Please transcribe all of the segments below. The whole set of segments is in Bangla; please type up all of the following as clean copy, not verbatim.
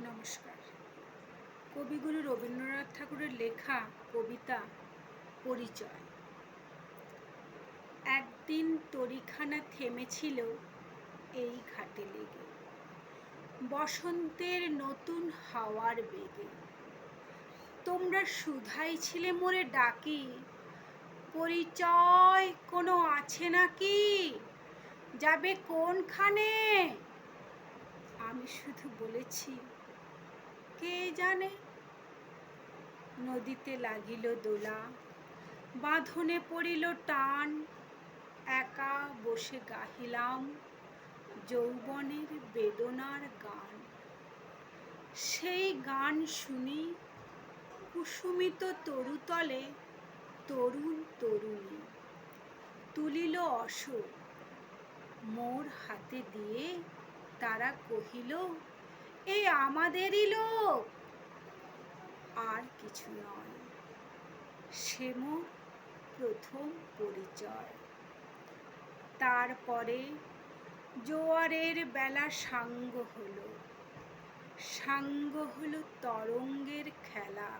নমস্কার। কবিগুরু রবীন্দ্রনাথ ঠাকুরের লেখা কবিতা পরিচয়। একদিন তরীখানা থেমেছিল এই ঘাটে লেগে, বসন্তের নতুন হাওয়ার বেগে। তোমরা শুধাইছিলে মোরে ডাকি, পরিচয় কোনো আছে নাকি? যাবে কোনখানে? আমি শুধু বলেছি, কে জানে। নদীতে লাগিল দোলা, বাঁধনে পড়িল টান, একা বসে গাহিলাম যৌবনের বেদনার গান। সেই গান শুনি কুসুমিত তরুতলে তরুণ তরুণী তুলিল অশোক, মোর হাতে দিয়ে তারা কহিল, এই আমাদেরই লোক। আর কিছু নয়, সে মোর প্রথম পরিচয়। তারপরে জোয়ারের বেলা সাঙ্গ হলো, সাঙ্গ হলো তরঙ্গের খেলা।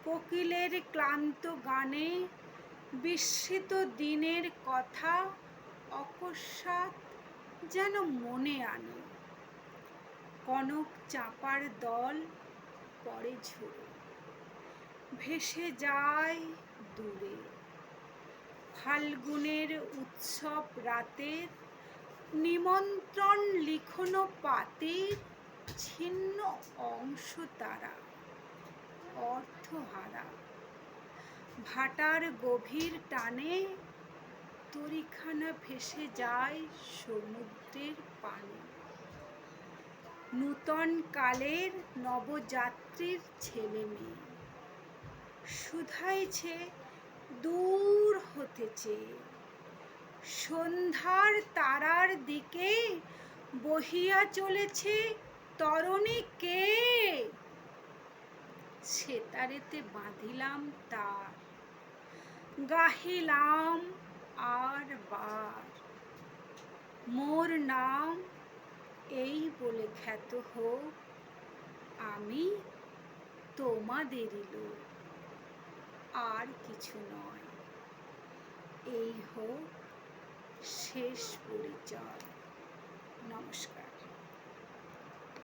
কোকিলের ক্লান্ত গানে বিস্মৃত দিনের কথা অকস্মাৎ যেন মনে আনে। কনক চাঁপার দল পরে ঝরে, ভেসে যায় দূরে। ফাল্গুনের উৎসব রাতের নিমন্ত্রণ লিখনো পাতের ছিন্ন অংশ তারা, অর্থহারা। ভাটার গভীর টানে তরীখানা ভেসে যায় সমুদ্রের পানে। নূতন কালের নবযাত্রীর ছেলে মেয়ে শুধাইছে দূর হতেছে, সন্ধ্যার তারার দিকে বহিয়া চলেছে তরণী কে? সেতারেতে বাঁধিলাম তার, গাহিলাম আর বার, মোর নাম এই বলে খ্যাত হোক, আমি তোমাদেরই লোক। আর কিছু নয়, এই হোক শেষ পরিচয়। নমস্কার।